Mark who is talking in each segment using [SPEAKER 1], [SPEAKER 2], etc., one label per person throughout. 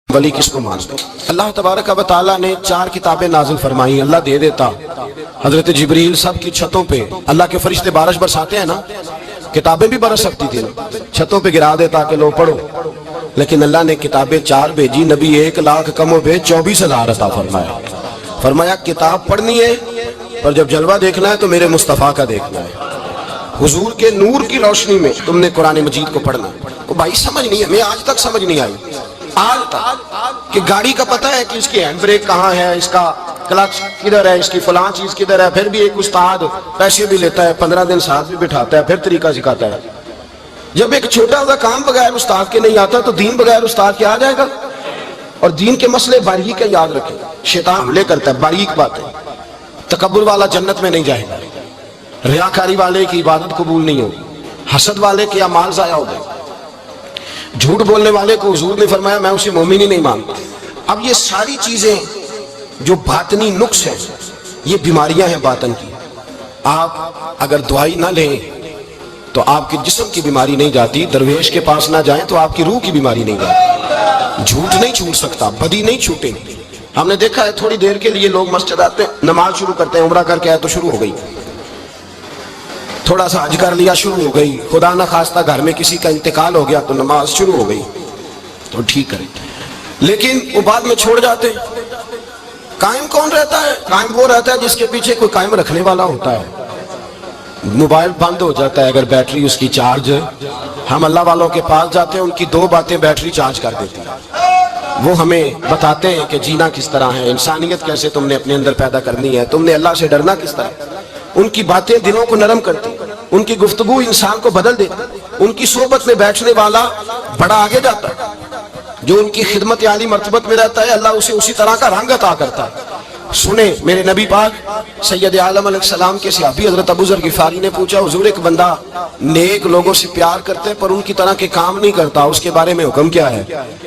[SPEAKER 1] ولی کس کو مانتے ہیں؟ اللہ تبارک و تعالیٰ نے 4 کتابیں نازل فرمائی. اللہ دے دیتا حضرت جبریل سب کی چھتوں پہ، اللہ کے فرشتے بارش برساتے ہیں نا، کتابیں بھی برس سکتی تھی نا، چھتوں پہ گرا دیتا کہ لو پڑھو، لیکن اللہ نے کتابیں 4 بھیجی. نبی 1 لاکھ کم و بیش 24,000 عطا فرمایا. فرمایا کتاب پڑھنی ہے پر جب جلوہ دیکھنا ہے تو میرے مصطفیٰ کا دیکھنا ہے. حضور کے نور کی روشنی میں تم نے قرآن مجید کو پڑھنا. وہ بھائی سمجھ نہیں ہے، میں آج تک سمجھ نہیں آئی آج تک کہ گاڑی کا پتہ ہے کہ اس کی ہینڈ بریک کہاں ہے، اس کا کلچ کدھر ہے، اس کی فلاں چیز کدھر ہے. پھر بھی ایک استاد پیسے بھی لیتا ہے، 15 دن ساتھ بھی بٹھاتا ہے، پھر طریقہ سکھاتا ہے. جب ایک چھوٹا سا کام بغیر استاد کے نہیں آتا تو دین بغیر استاد کے آ جائے گا. اور دین کے مسئلے باریک یاد رکھیں، شیطان حملے کرتا ہے، باریک بات ہے. تکبر والا جنت میں نہیں جائے گا، ریاکاری والے کی عبادت قبول نہیں ہوگی، حسد والے کے اعمال ضائع ہو گئے، جھوٹ بولنے والے کو حضور نے فرمایا میں اسے مومن ہی نہیں مانتا. اب یہ ساری چیزیں جو باطنی نقص ہیں، یہ بیماریاں ہیں باطن کی. آپ اگر دوائی نہ لیں تو آپ کے جسم کی بیماری نہیں جاتی، درویش کے پاس نہ جائیں تو آپ کی روح کی بیماری نہیں جاتی. جھوٹ نہیں چھوٹ سکتا، بدی نہیں چھوٹے. ہم نے دیکھا ہے تھوڑی دیر کے لیے لوگ مسجد آتے ہیں، نماز شروع کرتے ہیں، عمرہ کر کے آئے تو شروع ہو گئی، تھوڑا سا حج کر لیا شروع ہو گئی، خدا نہ خواستہ گھر میں کسی کا انتقال ہو گیا تو نماز شروع ہو گئی. تو ٹھیک ہے، لیکن وہ بعد میں چھوڑ جاتے. قائم کون رہتا ہے؟ قائم وہ رہتا ہے جس کے پیچھے کوئی قائم رکھنے والا ہوتا ہے. موبائل بند ہو جاتا ہے اگر بیٹری اس کی چارج. ہم اللہ والوں کے پاس جاتے ہیں، ان کی 2 باتیں بیٹری چارج کر دیتی ہیں. وہ ہمیں بتاتے ہیں کہ جینا کس طرح ہے، انسانیت کیسے تم نے اپنے اندر پیدا کرنی ہے، تم نے اللہ سے ڈرنا کس طرح. ان کی باتیں دلوں کو نرم کرتی، ان کی گفتگو انسان کو بدل دیتی. ان کی صحبت میں بیٹھنے والا بڑا آگے جاتا ہے. جو ان کی خدمت عالی مرتبت میں رہتا ہے، اللہ اسے اسی طرح کا رنگ عطا کرتا ہے. سنیں، میرے نبی پاک سید عالم علیہ السلام کے صحابی حضرت ابو ذر غفاری نے پوچھا حضور ایک بندہ نیک لوگوں سے پیار کرتے پر ان کی طرح کے کام نہیں کرتا، اس کے بارے میں حکم کیا ہے؟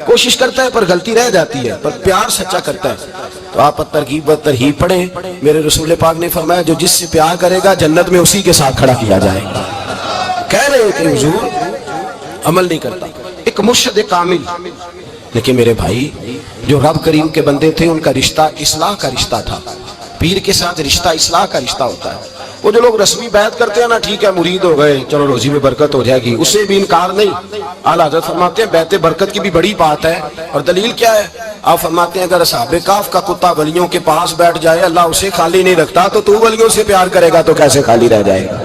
[SPEAKER 1] کوشش کرتا ہے پر غلطی رہ جاتی ہے، پر پیار سچا کرتا ہے. تو آپ ترغیب و ترہیب پڑھیں. میرے رسول پاک نے فرمایا جو جس سے پیار کرے گا جنت میں اسی کے ساتھ کھڑا کیا جائے گا. کہہ رہے کہ حضور عمل نہیں کرتا، ایک مرشد کامل. لیکن میرے بھائی جو رب کریم کے بندے تھے ان کا رشتہ اصلاح کا رشتہ تھا. پیر کے ساتھ رشتہ اصلاح کا رشتہ ہوتا ہے. وہ جو لوگ رسمی بیعت کرتے ہیں نا، ٹھیک ہے مرید ہو گئے چلو روزی میں برکت ہو جائے گی، اس سے بھی انکار نہیں. اعلیٰ حضرت فرماتے ہیں بیعت برکت کی بھی بڑی بات ہے. اور دلیل کیا ہے؟ آپ فرماتے ہیں اگر اصحاب کہف کا کتا ولیوں کے پاس بیٹھ جائے اللہ اسے خالی نہیں رکھتا، تو ولیوں سے پیار کرے گا تو کیسے خالی رہ جائے گا.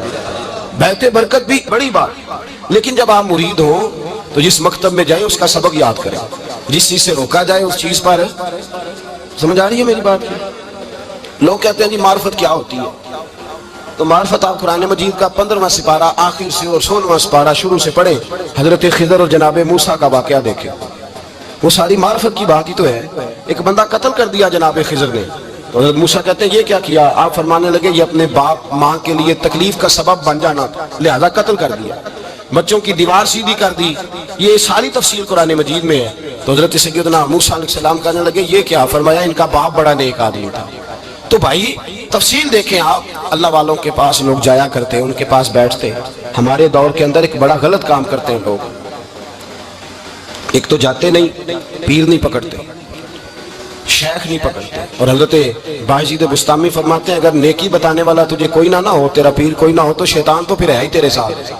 [SPEAKER 1] بیعت برکت بھی بڑی بات. لیکن جب آپ مرید ہو تو جس مکتب میں جائیں اس کا سبق یاد کریں، جس چیز سے روکا جائے اس چیز پر. سمجھ آ رہی ہے میری بات؟ لوگ کہتے ہیں جی معرفت کیا ہوتی ہے؟ تو معرفت آپ قرآن مجید کا 15واں سپارہ آخر سے اور 16واں سپارہ شروع سے پڑھیں. حضرت خضر اور جناب موسیٰ کا واقعہ دیکھیں. وہ ساری معرفت کی بات ہی تو ہے. ایک بندہ قتل کر دیا جناب خضر نے، تو حضرت موسیٰ کہتے ہیں یہ کیا کیا؟ آپ فرمانے لگے یہ اپنے باپ ماں کے لیے تکلیف کا سبب بن جانا تھا لہذا قتل کر دیا، بچوں کی دیوار سیدھی کر دی. یہ ساری تفصیل قرآن مجید میں ہے. تو حضرت سیدنا موسیٰ علیہ السلام کہنے لگے یہ کیا؟ فرمایا ان کا باپ بڑا نیک آدمی تھا. تو بھائی تفصیل دیکھیں آپ. اللہ والوں کے پاس لوگ جایا کرتے، ان کے پاس بیٹھتے. ہمارے دور کے اندر ایک بڑا غلط کام کرتے ہیں لوگ. ایک تو جاتے نہیں، پیر نہیں پکڑتے، شیخ نہیں پکڑتے. اور حضرت باجید بستامی فرماتے ہیں اگر نیکی بتانے والا تجھے کوئی نہ ہو، تیرا پیر کوئی نہ ہو، تو شیطان تو پھر ہے ہی تیرے ساتھ.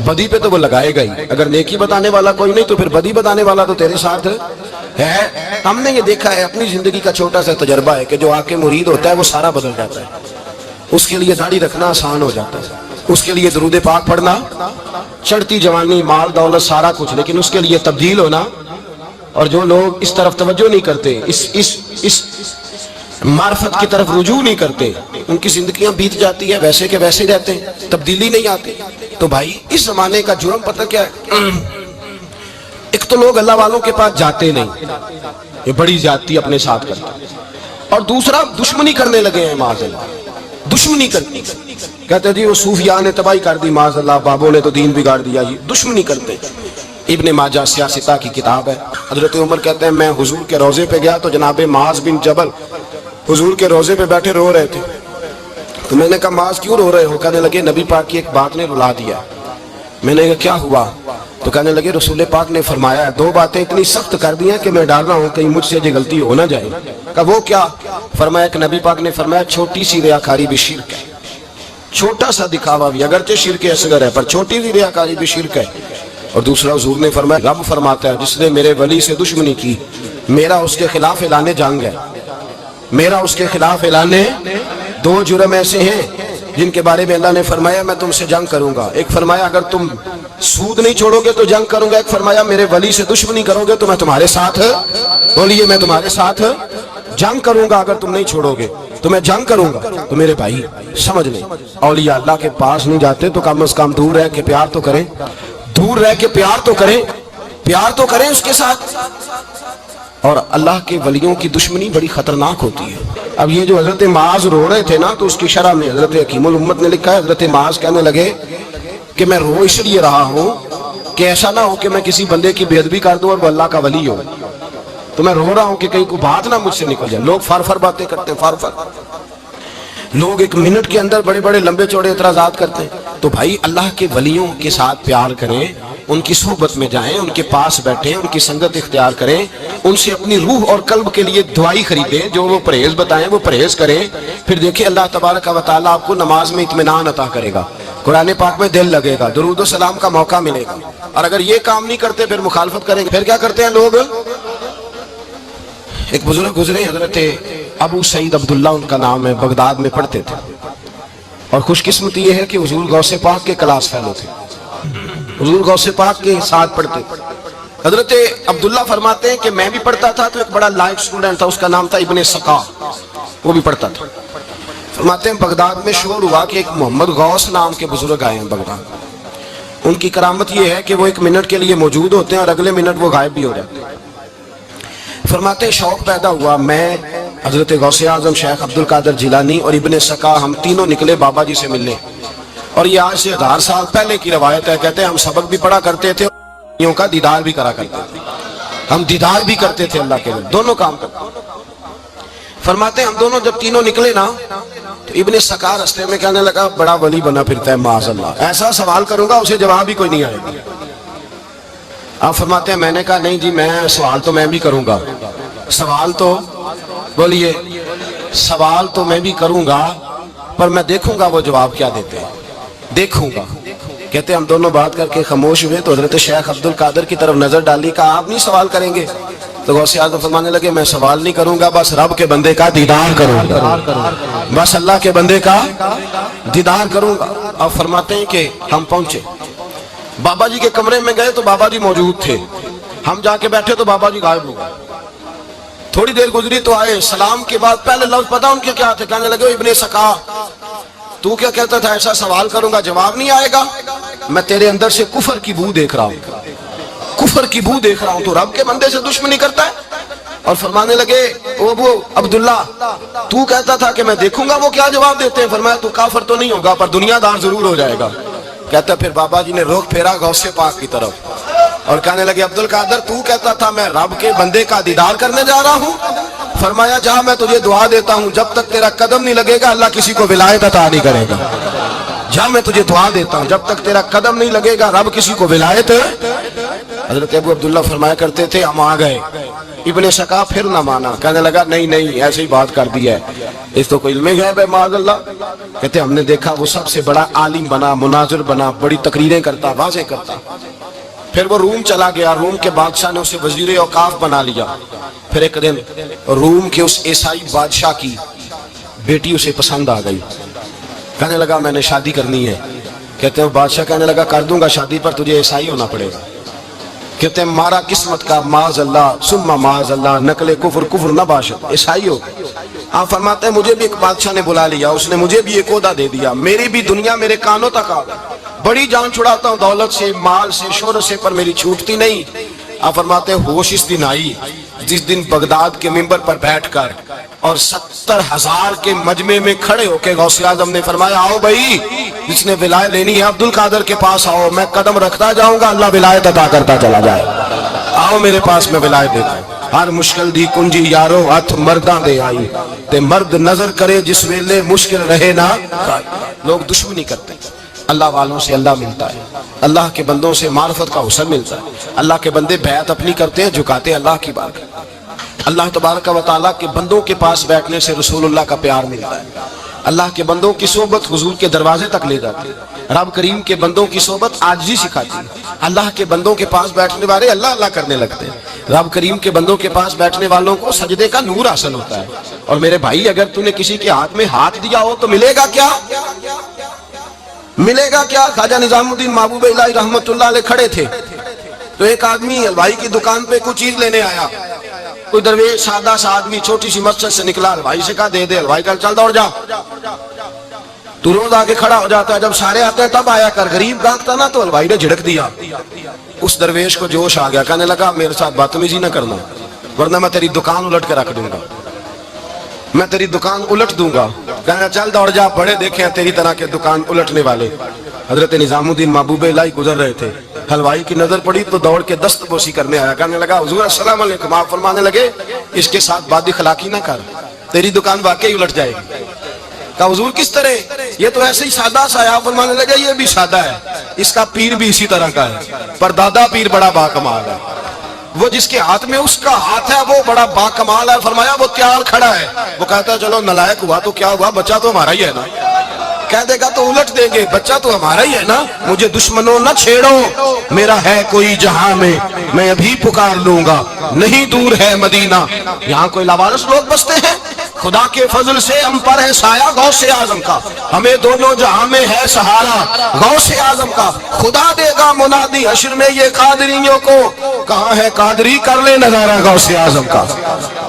[SPEAKER 1] بدی پہ تو وہ لگائے گا ہی. اگر نیکی بتانے والا کوئی نہیں تو پھر بدی بتانے والا تو تیرے ساتھ ہے. ہم نے یہ دیکھا ہے، اپنی زندگی کا چھوٹا سا تجربہ ہے کہ جو آ کے مرید ہوتا ہے وہ سارا بدل جاتا ہے. اس کے لیے داڑھی رکھنا آسان ہو جاتا ہے، اس کے لیے درود پاک پڑھنا، چڑھتی جوانی مال دولت سارا کچھ، لیکن اس کے لیے تبدیل ہونا. اور جو لوگ اس طرف توجہ نہیں کرتے، اس معرفت کی طرف رجوع نہیں کرتے، ان کی زندگیاں بیت جاتی ہیں ویسے کے ویسے رہتے ہیں، تبدیلی نہیں آتی. تو بھائی اس زمانے کا جرم پتہ کیا ہے؟ ایک تو لوگ اللہ والوں کے پاس جاتے نہیں، یہ بڑی زیادتی اپنے ساتھ کرتے ہیں. اور دوسرا دشمنی کرنے لگے ہیں معاذ اللہ. دشمنی کرتے کہتے ہیں جی وہ صوفیاء نے تباہی کر دی، معاذ اللہ بابوں نے تو دین بگاڑ دیا. یہ دشمنی کرتے ہیں. ابن ماجہ سیاستہ کی کتاب ہے. حضرت عمر کہتے ہیں میں حضور کے روضے پہ گیا تو جناب معاذ بن جبل حضور کے روضے پہ بیٹھے رو رہے تھے. تو میں نے کہا معاذ کیوں رو رہے ہو؟ کہنے لگے نبی پاک کی ایک بات نے رلا دیا. میں نے کہا کیا ہوا؟ تو تو کہنے لگے رسول پاک نے فرمایا دو باتیں اتنی سخت کر دی ہیں کہ میں ڈر رہا ہوں کہیں مجھ سے یہ غلطی ہو نہ جائے. کہ وہ کیا؟ فرمایا کہ نبی پاک نے فرمایا چھوٹی سی ریاکاری بھی شرک ہے. چھوٹا سا دکھاوا بھی اگرچہ شرک اصغر ہے پر چھوٹی سی ریاکاری بھی شرک ہے. اور دوسرا حضور نے فرمایا رب فرماتا ہے جس نے میرے ولی سے دشمنی کی میرا اس کے خلاف اعلان جنگ ہے. میرا اس کے خلاف اعلان. دو جرم ایسے ہیں جن کے بارے میں اللہ نے فرمایا میں تم سے جنگ کروں گا. ایک فرمایا اگر تم سود نہیں چھوڑو گے تو جنگ کروں گا. ایک فرمایا میرے ولی سے دشمنی کرو گے تو میں تمہارے ساتھ بولیے میں تمہارے ساتھ جنگ کروں گا. اگر تم نہیں چھوڑو گے تو میں جنگ کروں گا. تو میرے بھائی سمجھ لیں اولیاء اللہ کے پاس نہیں جاتے تو کم از کم دور رہ کے پیار تو کریں. دور رہ کے پیار تو کریں. پیار تو کریں اس کے ساتھ. اور اللہ کے ولیوں کی دشمنی بڑی خطرناک ہوتی ہے. اب یہ جو حضرت معاذ رو رہے تھے نا تو اس کی شرح میں حضرت حکیم الامت نے لکھا ہے حضرت معاذ کہنے لگے کہ میں رو اس لیے رہا ہوں کہ ایسا نہ ہو کہ میں کسی بندے کی بے ادبی کر دوں اور وہ اللہ کا ولی ہو. تو میں رو رہا ہوں کہ کہیں کوئی بات نہ مجھ سے نکل جائے. لوگ فار باتیں کرتے ہیں. فار لوگ ایک منٹ کے اندر بڑے بڑے لمبے چوڑے اعتراضات کرتے ہیں. تو بھائی اللہ کے ولیوں کے ساتھ پیار کریں. ان کی صحبت میں جائیں. ان کے پاس بیٹھیں. ان کی سنگت اختیار کریں. ان سے اپنی روح اور قلب کے لیے دعائی خریدیں. جو وہ پرہیز بتائیں وہ پرہیز کریں. پھر دیکھیں اللہ تبارک و تعالیٰ آپ کو نماز میں اطمینان عطا کرے گا. قرآن پاک میں دل لگے گا. درود و سلام کا موقع ملے گا. اور اگر یہ کام نہیں کرتے پھر مخالفت کریں گے. پھر کیا کرتے ہیں لوگ؟ ایک بزرگ گزرے حضرت ابو سعید عبداللہ ان کا نام ہے. بغداد میں پڑھتے تھے. اور خوش قسمتی یہ ہے کہ حضور غوث پاک کے کلاس فیلو تھے. حضور غوث پاک کے ساتھ پڑھتے. حضرت عبداللہ فرماتے ہیں کہ میں بھی پڑھتا تھا تو ایک بڑا لائق سٹوڈنٹ تھا اس کا نام تھا ابن سقا. وہ بھی پڑھتا تھا. فرماتے ہیں بغداد میں شور ہوا کہ ایک محمد غوث نام کے بزرگ آئے ہیں بغداد. ان کی کرامت یہ ہے کہ وہ ایک منٹ کے لیے موجود ہوتے ہیں اور اگلے منٹ وہ غائب بھی ہو جاتے ہیں. فرماتے ہیں شوق پیدا ہوا. میں حضرت غوث اعظم شیخ عبد القادر جیلانی اور ابن سقا ہم تینوں نکلے بابا جی سے ملنے. اور یہ آج سے 1000 سال پہلے کی روایت ہے. کہتے ہیں ہم سبق بھی پڑھا کرتے تھے اور کا دیدار بھی کرا کرتے تھے. ہم دیدار بھی کرتے تھے اللہ کے لیے. دونوں کام کرتے. فرماتے ہیں ہم دونوں جب تینوں نکلے نا تو ابن سقا رستے میں کہنے لگا بڑا ولی بنا پھرتا ہے معاذ اللہ. ایسا سوال کروں گا اسے جواب ہی کوئی نہیں آئے گا. آپ فرماتے ہیں میں نے کہا نہیں جی میں سوال تو میں بھی کروں گا. سوال تو بولیے سوال تو میں بھی کروں گا پر میں دیکھوں گا وہ جواب کیا دیتے ہیں. دیکھوں گا. کہتے ہم دونوں بات کر کے خاموش ہوئے تو حضرت شیخ عبد القادر کی طرف نظر ڈالی. کہا آپ نہیں سوال کریں گے؟ تو غوث اعظم فرمانے لگے میں سوال نہیں کروں گا بس رب کے بندے کا دیدار کروں گا. بس اللہ کے بندے کا دیدار کروں گا. آپ فرماتے ہیں کہ ہم پہنچے بابا جی کے کمرے میں گئے تو بابا جی موجود تھے. ہم جا کے بیٹھے تو بابا جی غائب ہو گئے. تھوڑی دیر گزری تو آئے. سلام کے بعد پہلے لفظ پتا ان کے کیا تھے؟ کہنے لگے ابن سقا تو کیا کہتا تھا ایسا سوال کروں گا جواب نہیں آئے گا. میں تیرے اندر سے کفر کی بو دیکھ رہا ہوں. کفر کی بو دیکھ رہا ہوں. تو رب کے بندے سے دشمنی کرتا ہے. اور فرمانے لگے ابو عبداللہ تو کہتا تھا کہ میں دیکھوں گا وہ کیا جواب دیتے ہیں. فرمایا تو کافر تو نہیں ہوگا پر دنیا دار ضرور ہو جائے گا. کہتا پھر بابا جی نے رخ پھیرا غوث پاک کی طرف اور کہنے لگے عبد القادر تو کہتا تھا میں رب کے بندے کا دیدار کرنے جا رہا ہوں. فرمایا جہاں میں تجھے دعا دیتا ہوں جب تک تیرا قدم نہیں لگے گا اللہ کسی کو ولایت عطا نہیں کرے گا. جہاں میں تجھے دعا دیتا ہوں جب تک تیرا قدم نہیں لگے گا رب کسی کو ولایت. حضرت ابو عبداللہ فرمایا کرتے تھے ہم آ گئے. ابن سقا پھر نہ مانا. کہنے لگا نہیں ایسے ہی بات کر دی ہے اس تو کوئی علم غیب ہے معاذ اللہ. کہتے ہم نے دیکھا وہ سب سے بڑا عالم بنا مناظر بنا بڑی تقریریں کرتا واضح کرتا. پھر وہ روم چلا گیا. روم کے بادشاہ نے اسے وزیر اوقاف بنا لیا. پھر ایک دن روم کے اس عیسائی بادشاہ کی بیٹی اسے پسند آ گئی. کہنے لگا میں نے شادی کرنی ہے. کہتے ہیں بادشاہ کہنے لگا کر دوں گا شادی پر تجھے عیسائی ہونا پڑے گا. کہتے ہیں مارا قسمت کا معاذ اللہ ثم معاذ اللہ نقل کفر نہ باشد عیسائی ہو. آپ فرماتے ہیں مجھے بھی ایک بادشاہ نے بلا لیا. اس نے مجھے بھی ایک عہدہ دے دیا. میری بھی دنیا میرے کانوں تک آ گئی. بڑی جان چھڑاتا ہوں دولت سے مال سے شہرت سے پر میری چھوٹتی نہیں. آپ فرماتے ہیں ہوش اس دن آئی جس دن بغداد کے منبر پر بیٹھ کر اور 70,000 کے مجمع میں کھڑے ہو کے غوث اعظم نے فرمایا آؤ بھائی جس نے ولایت لینی ہے عبد القادر کے پاس آؤ. میں قدم رکھتا جاؤں گا اللہ ولایت عطا کرتا چلا جائے. آؤ میرے پاس میں ولایت دیتا ہوں. ہر مشکل دی کنجی یارو ہاتھ مرداں دے آئی تے مرد نظر کرے جس ویلے مشکل رہے نا. لوگ دشمنی کرتے ہیں. اللہ والوں سے اللہ ملتا ہے، اللہ کے بندوں سے معرفت کا حسن ملتا ہے، اللہ کے بندے بیعت اپنی کرتے ہیں، جھکاتے ہیں اللہ کی بات۔ اللہ تبارک و تعالیٰ کے بندوں کے پاس بیٹھنے سے رسول اللہ کا پیار ملتا ہے، اللہ کے بندوں کی صحبت حضور کے دروازے تک لے جاتی ہے، رب کریم کے بندوں کی صحبت عاجزی سکھاتی ہے، اللہ کے بندوں کے پاس بیٹھنے والے اللہ اللہ کرنے لگتے ہیں، رب کریم کے بندوں کے پاس بیٹھنے والوں کو سجدے کا نور حاصل ہوتا ہے۔ اور میرے بھائی اگر تو نے کسی کے ہاتھ میں ہاتھ دیا ہو تو ملے گا کیا؟ ملے گا کیا؟ خواجہ نظام الدین محبوب الہی رحمت اللہ علیہ کھڑے تھے تو ایک آدمی حلوائی کی دکان پہ کچھ چیز لینے آیا، کوئی درویش سادہ سا آدمی چھوٹی سی مسجد سے نکلا، حلوائی سے کہا دے دے، حلوائی کہا چل دوڑ جا، تو روز آگے کھڑا ہو جاتا ہے، جب سارے آتے ہیں تب آیا کر، غریب گاہک تھا نا تو حلوائی نے جھڑک دیا، اس درویش کو جوش آ گیا، کہنے لگا میرے ساتھ بدتمیزی نہ کرنا ورنہ میں تیری دکان الٹ کے رکھ دوں گا، میں تیری دکان الٹ دوں گا۔ کہنا چل دوڑ جا، بڑے دیکھے ہیں تیری طرح کے دکان الٹنے والے۔ حضرت نظام الدین محبوب الہی گزر رہے تھے، حلوائی کی نظر پڑی تو دوڑ کے دست بوسی کرنے آیا، کہنے لگا حضور السلام علیکم، آپ فرمانے لگے اس کے ساتھ بد اخلاقی نہ کر، تیری دکان واقعی الٹ جائے گی۔ کہا حضور کس طرح؟ یہ تو ایسے ہی سادہ سا ہے۔ آپ فرمانے لگے یہ بھی سادہ ہے، اس کا پیر بھی اسی طرح کا ہے، پر دادا پیر بڑا باکمال ہے، وہ جس کے ہاتھ میں اس کا ہاتھ ہے وہ بڑا باکمال ہے۔ فرمایا وہ تیار کھڑا ہے، وہ کہتا ہے چلو نالائق ہوا تو کیا ہوا، بچہ تو ہمارا ہی ہے نا، کہہ دے گا تو الٹ دیں گے، بچہ تو ہمارا ہی ہے نا، مجھے دشمنوں نہ چھیڑو، میرا ہے کوئی جہاں میں ابھی پکار لوں گا، نہیں دور ہے مدینہ۔ یہاں کوئی لاوارث لوگ بستے ہیں، خدا کے فضل سے ہم پر ہے سایہ غوث اعظم کا، ہمیں دونوں جہاں میں ہے سہارا غوث اعظم کا، خدا دے گا منادی حشر میں یہ قادریوں کو، کہاں ہے قادری کر لے نظارہ غوث اعظم کا۔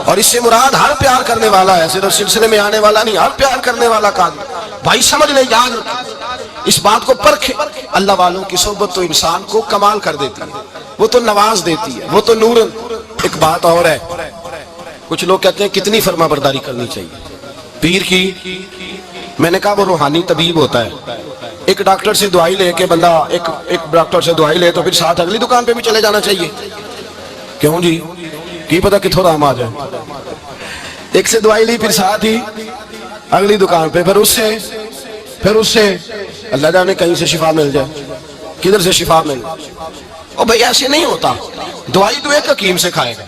[SPEAKER 1] اور اس سے مراد ہر پیار کرنے والا ہے، صرف سلسلے میں آنے والا نہیں، ہر پیار کرنے والا قادر۔ بھائی سمجھ لیں، یاد اس بات کو پرکھیں، اللہ والوں کی صحبت تو انسان کو کمال کر دیتی ہے، وہ تو نواز دیتی ہے، وہ تو نور۔ ایک بات اور ہے، کچھ لوگ کہتے ہیں کتنی فرما برداری کرنی چاہیے پیر کی؟ میں نے کہا وہ روحانی طبیب ہوتا ہے، ایک ڈاکٹر سے دوائی لے کے بندہ ایک ڈاکٹر سے دوائی لے تو پھر ساتھ اگلی دکان پہ بھی چلے جانا چاہیے، کیوں جی؟ کی پتہ کتھوں رام آ جائے، ایک سے دوائی لی پھر ساتھ ہی اگلی دکان پہ، پھر اس سے اللہ جانے کہیں سے شفا مل جائے، کدھر سے شفا مل جائے۔ اور بھئی ایسے نہیں ہوتا، دوائی تو ایک حکیم سے کھائے گا،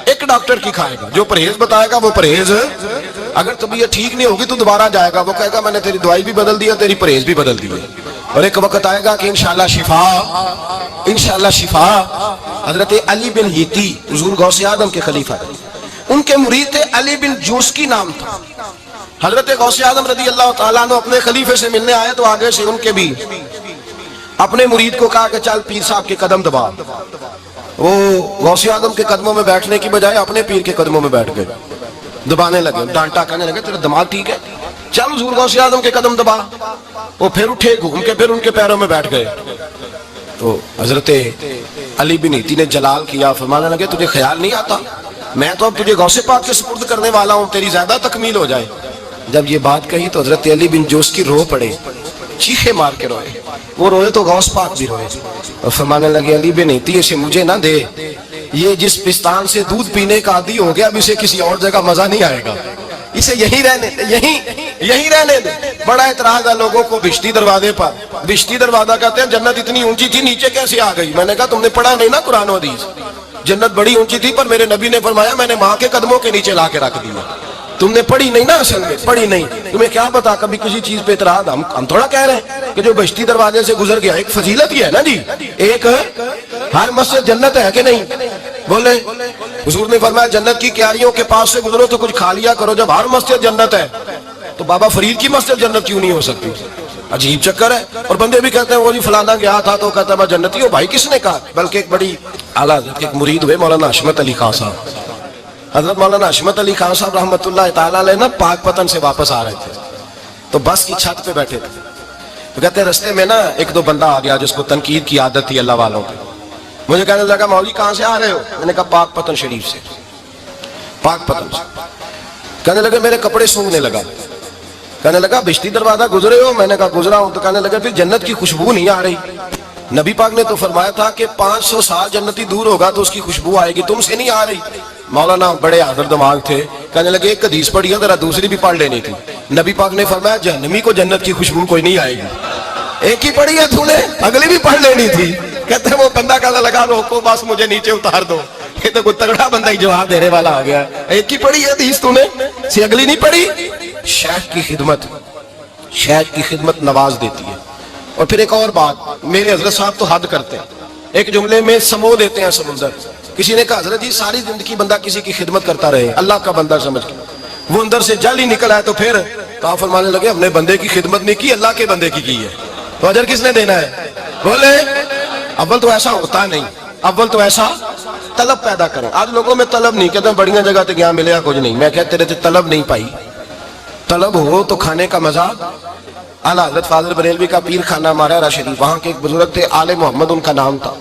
[SPEAKER 1] ایک ڈاکٹر کی کھائے گا، جو پرہیز بتائے گا وہ پرہیز، اگر طبیعت ٹھیک نہیں ہوگی تو دوبارہ جائے گا، وہ کہے گا میں نے تیری دوائی بھی بدل دیا، تیری پرہیز بھی بدل دیا، اور ایک وقت آئے گا کہ انشاءاللہ شفا۔ حضرت علی بن ہیتی حضور غوث اعظم کے خلیفہ تھے، ان کے مرید تھے علی بن جوسکی نام تھا۔ حضرت غوث اعظم رضی اللہ تعالیٰ عنہ اپنے خلیفے سے ملنے آئے تو آگے سے ان کے بھی اپنے مرید کو کہا کہ چل پیر صاحب کے قدم دبا۔ وہ غوث اعظم کے قدموں میں بیٹھنے کی بجائے اپنے پیر کے قدموں میں بیٹھ گئے، دبانے لگے، ڈانٹا، کہنے لگے تیرا دماغ ٹھیک ہے، چل حضور غوث اعظم کے قدم دبا۔ وہ پھر اٹھے، گھوم کے پھر ان کے پیروں میں بیٹھ گئے۔ تو حضرت علی بن ہیتی نے جلال کیا، فرمانے لگے تجھے خیال نہیں آتا میں تو اب تجھے غوث پاک کے سپرد کرنے والا ہوں، تیری زیادہ تکمیل ہو جائے۔ جب یہ بات کہی تو حضرت علی بن جوس کی رو پڑے، چیخے مار کے روئے، وہ روئے تو غوث پاک بھی روئے، اور فرمانے لگے علی بن ہیتی اسے مجھے نہ دے، یہ جس پستان سے دودھ پینے کا عادی ہو گیا اب اسے کسی اور جگہ مزہ نہیں آئے گا، اسے یہیں رہنے دے۔ بڑا اعتراض ہے لوگوں کو بھشتی دروازے پر، بھشتی دروازہ کہتے ہیں جنت اتنی اونچی تھی نیچے کیسے آ گئی؟ میں نے کہا تم نے پڑھا نہیں نا قرآن و حدیث، جنت بڑی اونچی تھی پر میرے نبی نے فرمایا میں نے ماں کے قدموں کے نیچے لا کے رکھ دیا۔ تم نے پڑھی نہیں نا، اصل میں پڑھی نہیں، تمہیں کیا پتا کبھی کسی چیز پہ اعتراض۔ ہم تھوڑا کہہ رہے ہیں کہ جو بہشتی دروازے سے گزر گیا، ایک فضیلت ہی ہے نا جی، ایک ہر مسجد جنت ہے کہ نہیں؟ بولے حضور نے فرمایا جنت کی کیاریوں کے پاس سے گزرو تو کچھ کھا لیا کرو، جب ہر مسجد جنت ہے تو بابا فرید کی مسجد جنت کیوں نہیں ہو سکتی؟ عجیب چکر ہے۔ اور بندے بھی کہتے ہیں وہ جی فلانا گیا تھا تو کہتا ہے میں جنتی ہوں، بھائی کس نے کہا؟ بلکہ ایک بڑی اعلیٰ ایک مرید ہوئے مولانا حشمت علی خان صاحب، حضرت مولانا حشمت علی خان صاحب رحمۃ اللہ تعالیٰ علیہ نا پاک پتن سے واپس آ رہے تھے تو بس کی چھت پہ بیٹھے تھے، تو کہتے ہیں رستے میں نا ایک دو بندہ آ گیا جس کو تنقید کی عادت تھی اللہ والوں کی، مجھے کہنے لگا مولوی کہاں سے آ رہے ہو؟ میں نے کہا پاک پتن شریف سے، پاک پتن سے۔ کہنے لگے میرے کپڑے سونگنے لگا، کہنے لگا بھشتی دروازہ گزرے ہو؟ میں نے کہا گزرا ہوں۔ تو کہنے لگا پھر جنت کی خوشبو نہیں آ رہی؟ نبی پاک نے تو فرمایا تھا کہ 500 سال جنتی دور ہوگا تو اس کی خوشبو آئے گی، تم سے نہیں آ رہی۔ مولانا بڑے حاضر دماغ تھے، کہنے لگے ایک حدیث پڑھی ہے ذرا دوسری بھی پڑھ لینی تھی، نبی پاک نے فرمایا جہنمی کو جنت کی خوشبو کوئی نہیں آئے گی۔ ایک ہی پڑھی ہے تو نے, اگلی بھی پڑھ لینی تھی. کہتے ہیں وہ بندہ کہنے لگا روکو بس مجھے نیچے اتار دو. یہ تو کوئی تگڑا بندہ ہی جواب دینے والا ہو گیا. ایک ہی پڑھی ہے حدیث تو نے, سی اگلی نہیں پڑھی. شیخ کی خدمت نواز دیتی ہے. اور پھر ایک اور بات, میرے حضرت صاحب تو حد کرتے ہیں, ایک جملے میں سمو دیتے ہیں سمندر. کسی نے کہا حضرت جی ساری زندگی بندہ کسی کی خدمت کرتا رہے اللہ کا بندہ سمجھ کے, وہ اندر سے جل ہی نکل آئے تو پھر تو فرمانے لگے ہم نے بندے کی خدمت نہیں کی, اللہ کے بندے کی ہے. تو اجر کس نے دینا ہے؟ بولے اول تو ایسا ہوتا نہیں, اول تو ایسا طلب پیدا کریں. آج لوگوں میں طلب نہیں, کہتے ہیں بڑیاں جگہ تے گیا ملیا کچھ نہیں. میں کہتے رہتے طلب نہیں پائی. طلب ہو تو کھانے کا مزہ. اعلیٰ حضرت فاضل بریلوی کا پیر خانہ مارا شریف, وہاں کے ایک بزرگ تھے آل محمد ان کا نام تھا.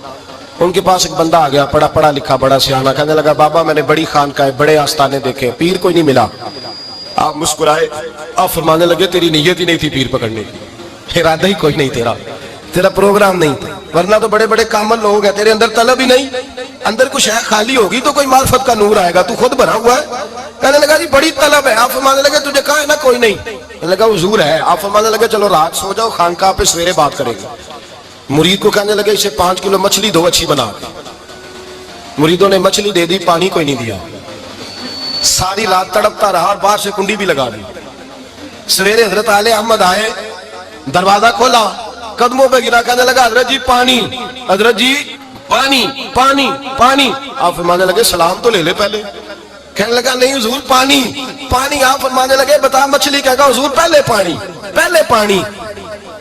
[SPEAKER 1] ان کے پاس ایک بندہ آ گیا, پڑھا لکھا بڑا سیانا, کہنے لگا بابا میں نے بڑی خانقاہیں بڑے آستانے دیکھے, پیر کوئی نہیں ملا. آپ مسکرائے, آپ فرمانے لگے تیری نیت ہی نہیں تھی پیر پکڑنے کی, ارادہ ہی کوئی نہیں تیرا پروگرام نہیں تھا, ورنہ تو بڑے بڑے کامل لوگ ہیں, تیرے اندر طلب ہی نہیں. اندر کچھ ہے خالی ہوگی تو کوئی معرفت کا نور آئے گا, تو خود بھرا ہوا ہے. کہنے لگا جی بڑی طلب ہے. آپ فرمانے لگے تجھے کہا ہے نا کوئی نہیں. کہنے لگا حضور ہے. آپ فرمانے لگے چلو رات سو جاؤ, خانقاہ پہ سویرے بات کرے گا. مرید کو کہنے لگے اسے 5 کلو مچھلی دو اچھی بنا کے. مریدوں نے مچھلی دے دی, پانی کوئی نہیں دیا. ساری رات تڑپتا رہا اور باہر سے کنڈی بھی لگا دی. سویرے حضرت آل احمد آئے, دروازہ کھولا, قدموں پہ گرا, کہنے لگا حضرت جی پانی, حضرت جی پانی پانی پانی. آپ فرمانے لگے سلام تو لے لے پہلے. کہنے لگا نہیں حضور پانی پانی. آپ فرمانے لگے بتا مچھلی کہے گا حضور پہلے پانی پہلے پانی.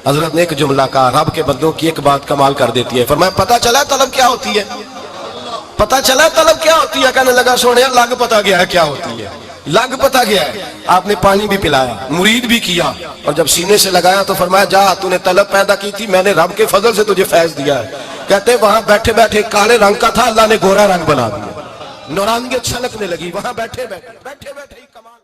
[SPEAKER 1] حضرت نے ایک جملہ کہا, رب کے بندوں کی ایک بات کمال کر دیتی ہے. فرمایا پتہ چلا طلب کیا ہوتی ہے, پتہ چلا طلب کیا ہوتی ہے. کہنے لگا سونے لگ پتہ گیا ہے کیا ہوتی ہے, لگ پتہ گیا ہے. آپ نے پانی بھی پلایا, مرید بھی کیا, اور جب سینے سے لگایا تو فرمایا جا تو نے طلب پیدا کی تھی, میں نے رب کے فضل سے تجھے فیض دیا ہے. کہتے وہاں بیٹھے بیٹھے کالے رنگ کا تھا, اللہ نے گورا رنگ بنا دیا, نورانیت چھلکنے لگی وہاں بیٹھے بیٹھے ہی کمال.